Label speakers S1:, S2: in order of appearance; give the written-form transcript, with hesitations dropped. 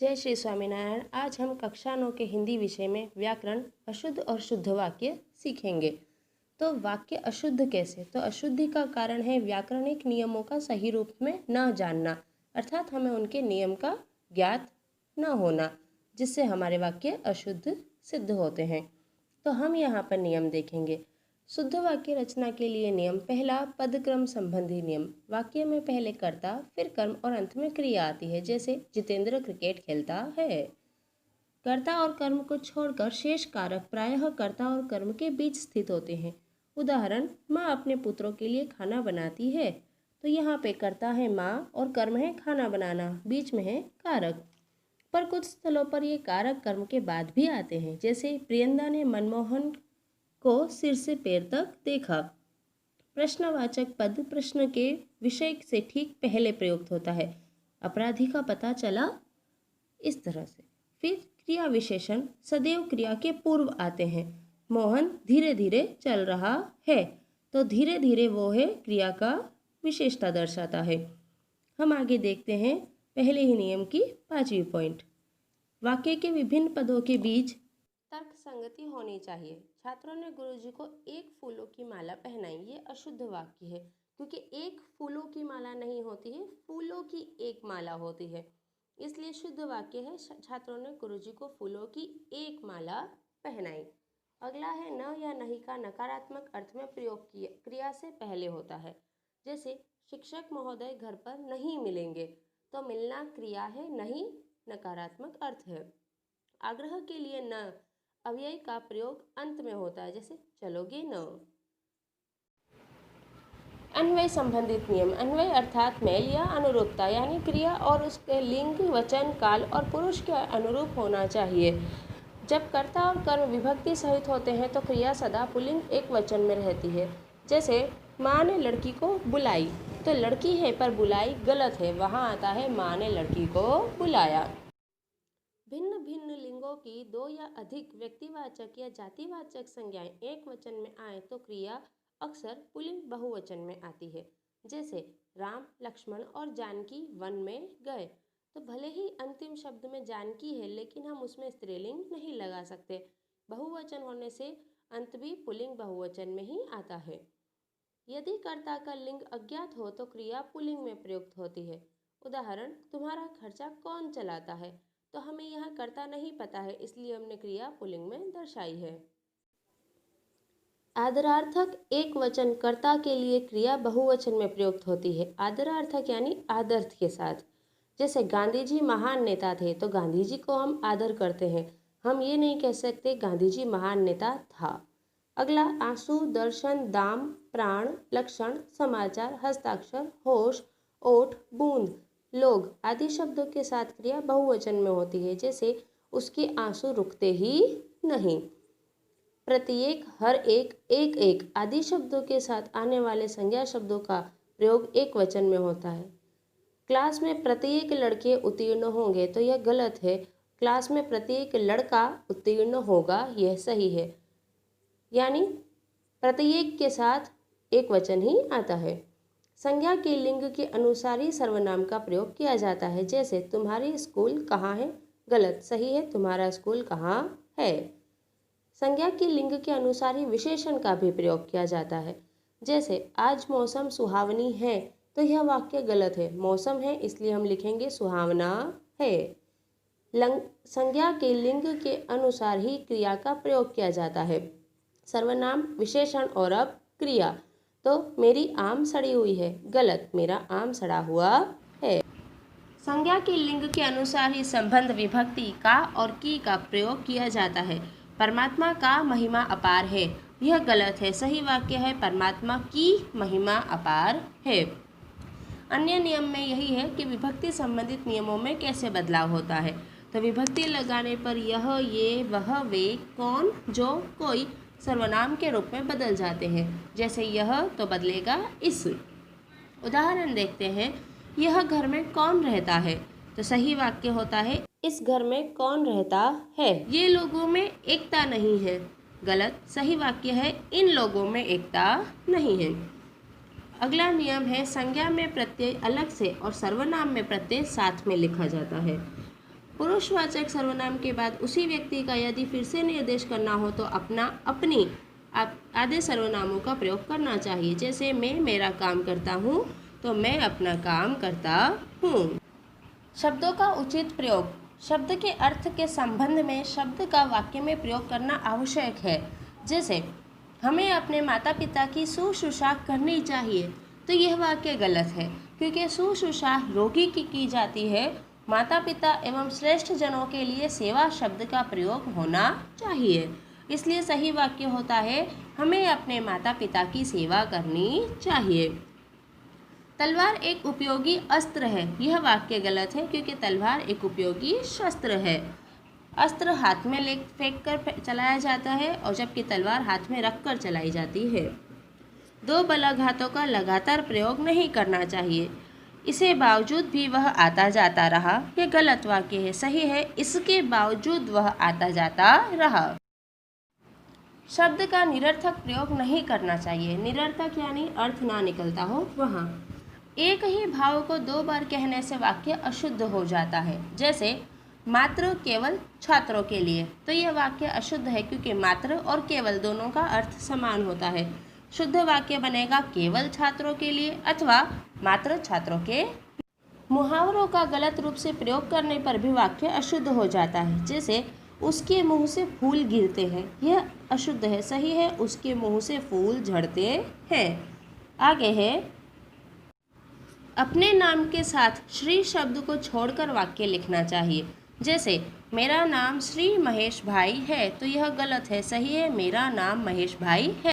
S1: जय श्री स्वामीनारायण। आज हम कक्षा 9 के हिंदी विषय में व्याकरण, अशुद्ध और शुद्ध वाक्य सीखेंगे। तो वाक्य अशुद्ध कैसे? तो अशुद्धि का कारण है व्याकरणिक नियमों का सही रूप में न जानना, अर्थात हमें उनके नियम का ज्ञात न होना, जिससे हमारे वाक्य अशुद्ध सिद्ध होते हैं। तो हम यहाँ पर नियम देखेंगे। शुद्ध वाक्य रचना के लिए नियम। पहला, पदक्रम संबंधी नियम। वाक्य में पहले कर्ता, फिर कर्म और अंत में क्रिया आती है। जैसे जितेंद्र क्रिकेट खेलता है। कर्ता और कर्म को छोड़कर शेष कारक प्रायः कर्ता और कर्म के बीच स्थित होते हैं। उदाहरण, माँ अपने पुत्रों के लिए खाना बनाती है। तो यहाँ पे कर्ता है माँ और कर्म है खाना बनाना, बीच में है कारक। पर कुछ स्थलों पर ये कारक कर्म के बाद भी आते हैं। जैसे प्रियंदा ने मनमोहन को सिर से पैर तक देखा। प्रश्नवाचक पद प्रश्न के विषय से ठीक पहले प्रयुक्त होता है। अपराधी का पता चला, इस तरह से। फिर क्रिया विशेषण सदैव क्रिया के पूर्व आते हैं। मोहन धीरे धीरे चल रहा है, तो धीरे धीरे वो है क्रिया का विशेषता दर्शाता है। हम आगे देखते हैं पहले ही नियम की 5वीं पॉइंट। वाक्य के विभिन्न पदों के बीच तर्क संगति होनी चाहिए। छात्रों ने गुरुजी को एक फूलों की माला पहनाई। ये अशुद्ध वाक्य है, क्योंकि एक फूलों की माला नहीं होती है, फूलों की एक माला होती है। इसलिए शुद्ध वाक्य है, छात्रों ने गुरुजी को फूलों की एक माला पहनाई। अगला है न या नहीं का नकारात्मक अर्थ में प्रयोग किया क्रिया से पहले होता है। जैसे शिक्षक महोदय घर पर नहीं मिलेंगे, तो मिलना क्रिया है, नहीं नकारात्मक अर्थ है। आग्रह के लिए न अव्यय का प्रयोग अंत में होता है। जैसे चलोगे न। अन्वय संबंधित नियम। अन्वय अर्थात मेल या अनुरूपता, यानी क्रिया और उसके लिंग, वचन, काल और पुरुष के अनुरूप होना चाहिए। जब कर्ता और कर्म विभक्ति सहित होते हैं तो क्रिया सदा पुल्लिंग एक वचन में रहती है। जैसे माँ ने लड़की को बुलाई, तो लड़की है पर बुलाई गलत है, वहाँ आता है माँ ने लड़की को बुलाया। भिन्न भिन्न लिंगों की दो या अधिक व्यक्तिवाचक या जातिवाचक संज्ञाएं एक वचन में आए तो क्रिया अक्सर पुल्लिंग बहुवचन में आती है। जैसे राम, लक्ष्मण और जानकी वन में गए, तो भले ही अंतिम शब्द में जानकी है, लेकिन हम उसमें स्त्रीलिंग नहीं लगा सकते। बहुवचन होने से अंत भी पुल्लिंग बहुवचन में ही आता है। यदि कर्ता का लिंग अज्ञात हो तो क्रिया पुल्लिंग में प्रयुक्त होती है। उदाहरण, तुम्हारा खर्चा कौन चलाता है, तो हमें यहाँ कर्ता नहीं पता है, इसलिए हमने क्रिया पुल्लिंग में दर्शाई है। आदरार्थक एक वचन कर्ता के लिए क्रिया बहुवचन में प्रयुक्त होती है। आदरार्थक यानी आदर्थ के साथ। जैसे गांधी जी महान नेता थे, तो गांधी जी को हम आदर करते हैं, हम ये नहीं कह सकते गांधी जी महान नेता था। अगला, आंसू, दर्शन, दाम, प्राण, लक्षण, समाचार, हस्ताक्षर, होश, ओठ, बूंद, लोग आदि शब्दों के साथ क्रिया बहुवचन में होती है। जैसे उसके आंसू रुकते ही नहीं। प्रत्येक, हर एक, एक एक आदि शब्दों के साथ आने वाले संज्ञा शब्दों का प्रयोग एक वचन में होता है। क्लास में प्रत्येक लड़के उत्तीर्ण होंगे, तो यह गलत है। क्लास में प्रत्येक लड़का उत्तीर्ण होगा, यह सही है। यानी प्रत्येक के साथ एक वचन ही आता है। संज्ञा के लिंग के अनुसार ही सर्वनाम का प्रयोग किया जाता है। जैसे तुम्हारी स्कूल कहाँ है, गलत, सही है तुम्हारा स्कूल कहाँ है। संज्ञा के लिंग के अनुसार ही विशेषण का भी प्रयोग किया जाता है। जैसे आज मौसम सुहावनी है, तो यह वाक्य गलत है, मौसम है इसलिए हम लिखेंगे सुहावना है। संज्ञा के लिंग के अनुसार ही क्रिया का प्रयोग किया जाता है। सर्वनाम, विशेषण और अब क्रिया। तो मेरी आम सड़ी हुई है, गलत, मेरा आम सड़ा हुआ है। संज्ञा के लिंग के अनुसार ही संबंध, विभक्ति का और की का प्रयोग किया जाता है। परमात्मा का महिमा अपार है, यह गलत है, सही वाक्य है परमात्मा की महिमा अपार है। अन्य नियम में यही है कि विभक्ति संबंधित नियमों में कैसे बदलाव होता है। तो विभक्ति लगाने पर यह, ये, वह, वे, कौन, जो, कोई सर्वनाम के रूप में बदल जाते हैं। जैसे यह तो बदलेगा इस। उदाहरण देखते हैं, यह घर में कौन रहता है, तो सही वाक्य होता है इस घर में कौन रहता है। ये लोगों में एकता नहीं है, गलत, सही वाक्य है इन लोगों में एकता नहीं है। अगला नियम है, संज्ञा में प्रत्यय अलग से और सर्वनाम में प्रत्यय साथ में लिखा जाता है। पुरुषवाचक सर्वनाम के बाद उसी व्यक्ति का यदि फिर से निर्देश करना हो तो अपनी आधे सर्वनामों का प्रयोग करना चाहिए। जैसे मैं मेरा काम करता हूँ तो मैं अपना काम करता हूँ। शब्दों का उचित प्रयोग। शब्द के अर्थ के संबंध में शब्द का वाक्य में प्रयोग करना आवश्यक है। जैसे हमें अपने माता पिता की शुश्रूषा करनी चाहिए, तो यह वाक्य गलत है क्योंकि शुश्रूषा रोगी की जाती है। माता पिता एवं श्रेष्ठ जनों के लिए सेवा शब्द का प्रयोग होना चाहिए। इसलिए सही वाक्य होता है हमें अपने माता पिता की सेवा करनी चाहिए। तलवार एक उपयोगी अस्त्र है, यह वाक्य गलत है क्योंकि तलवार एक उपयोगी शस्त्र है। अस्त्र हाथ में फेंक कर चलाया जाता है और जबकि तलवार हाथ में रख कर चलाई जाती है। दो बलाघातों का लगातार प्रयोग नहीं करना चाहिए। इसके बावजूद भी वह आता जाता रहा, यह गलत वाक्य है। सही है इसके बावजूद वह आता जाता रहा। शब्द का निरर्थक प्रयोग नहीं करना चाहिए। निरर्थक यानी अर्थ ना निकलता हो वहाँ। एक ही भाव को दो बार कहने से वाक्य अशुद्ध हो जाता है। जैसे मात्र केवल छात्रों के लिए, तो यह वाक्य अशुद्ध है क्योंकि मात्र और केवल दोनों का अर्थ समान होता है। शुद्ध वाक्य बनेगा केवल छात्रों के लिए अथवा मात्र छात्रों के। मुहावरों का गलत रूप से प्रयोग करने पर भी वाक्य अशुद्ध हो जाता है। जैसे उसके मुंह से फूल गिरते हैं, यह अशुद्ध है। सही है उसके मुंह से फूल झड़ते हैं। आगे है अपने नाम के साथ श्री शब्द को छोड़कर वाक्य लिखना चाहिए। जैसे मेरा नाम श्री महेश भाई है, तो यह गलत है। सही है मेरा नाम महेश भाई है।